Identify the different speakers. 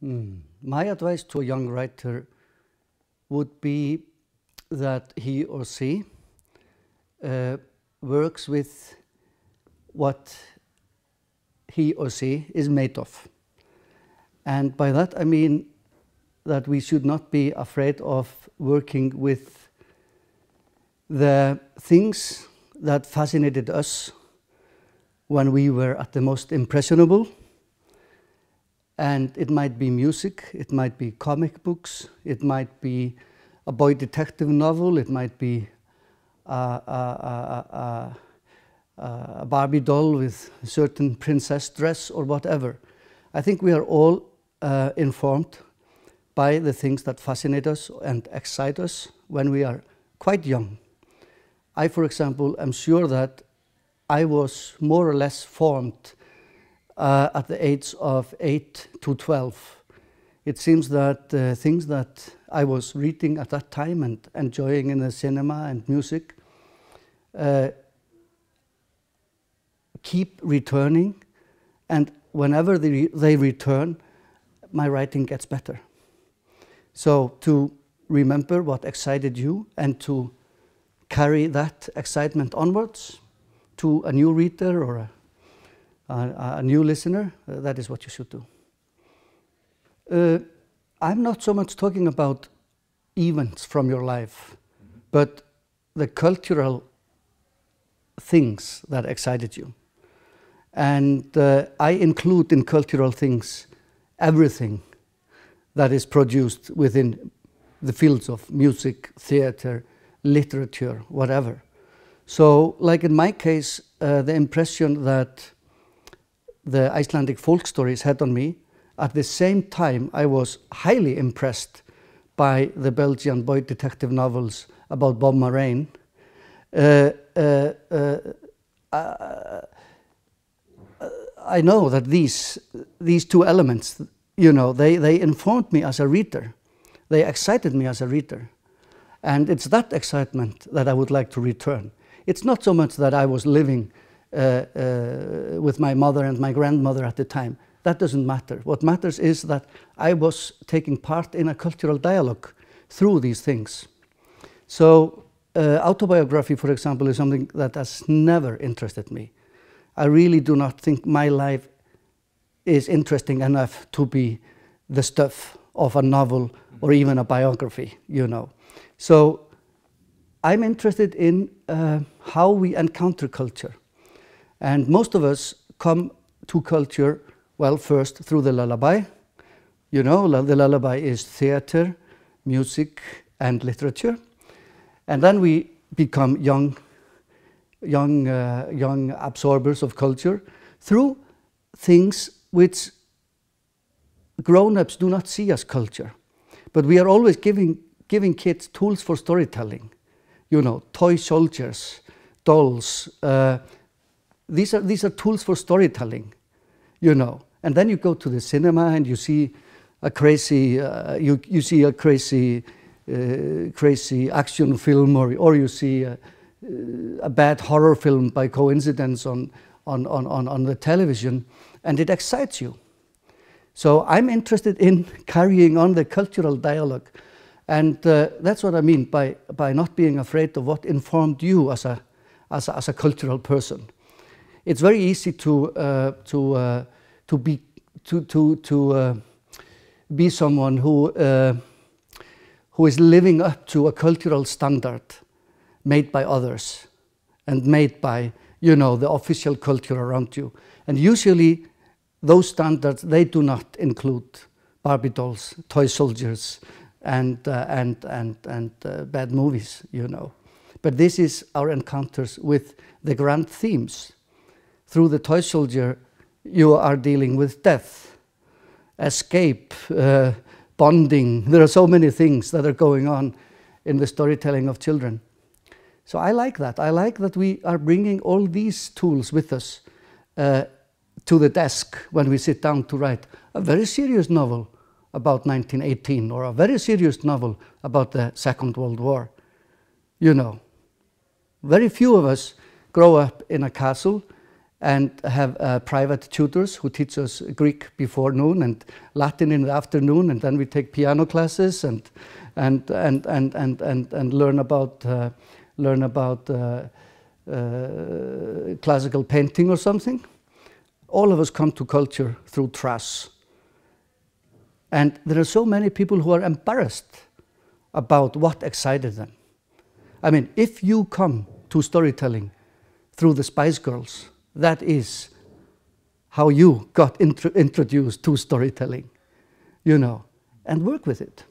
Speaker 1: My advice to a young writer would be that he or she works with what he or she is made of. And by that I mean that we should not be afraid of working with the things that fascinated us when we were at the most impressionable. And it might be music, it might be comic books, it might be a boy detective novel, it might be a Barbie doll with a certain princess dress or whatever. I think we are all informed by the things that fascinate us and excite us when we are quite young. I, for example, am sure that I was more or less formed at the age of 8 to 12. It seems that things that I was reading at that time and enjoying in the cinema and music keep returning, and whenever they return, my writing gets better. So to remember what excited you and to carry that excitement onwards to a new reader or a new listener, that is what you should do. I'm not so much talking about events from your life, but the cultural things that excited you. And I include in cultural things everything that is produced within the fields of music, theater, literature, whatever. So, like in my case, the impression that the Icelandic folk stories had on me, at the same time I was highly impressed by the Belgian boy detective novels about Bob Morane. I know that these two elements, you know, they informed me as a reader. They excited me as a reader. And it's that excitement that I would like to return. It's not so much that I was living with my mother and my grandmother at the time. That doesn't matter. What matters is that I was taking part in a cultural dialogue through these things. So autobiography, for example, is something that has never interested me. I really do not think my life is interesting enough to be the stuff of a novel or even a biography, you know. So I'm interested in how we encounter culture. And most of us come to culture, well, first through the lullaby. You know, the lullaby is theater, music, and literature. And then we become young absorbers of culture through things which grown-ups do not see as culture. But we are always giving kids tools for storytelling. You know, toy soldiers, dolls. These are tools for storytelling, you know. And then you go to the cinema and you see a crazy, crazy action film, or you see a bad horror film by coincidence on the television, and it excites you. So I'm interested in carrying on the cultural dialogue, and that's what I mean by not being afraid of what informed you as a cultural person. It's very easy to be someone who is living up to a cultural standard made by others and made by, you know, the official culture around you. And usually those standards, they do not include Barbie dolls, toy soldiers, and bad movies, you know. But this is our encounters with the grand themes. Through the toy soldier, you are dealing with death, escape, bonding. There are so many things that are going on in the storytelling of children. So I like that. I like that we are bringing all these tools with us to the desk when we sit down to write a very serious novel about 1918 or a very serious novel about the Second World War. You know, very few of us grow up in a castle and have private tutors who teach us Greek before noon and Latin in the afternoon, and then we take piano classes and learn about classical painting or something. All of us come to culture through trash. And there are so many people who are embarrassed about what excited them. I mean, if you come to storytelling through the Spice Girls, that is how you got introduced to storytelling, you know, and work with it.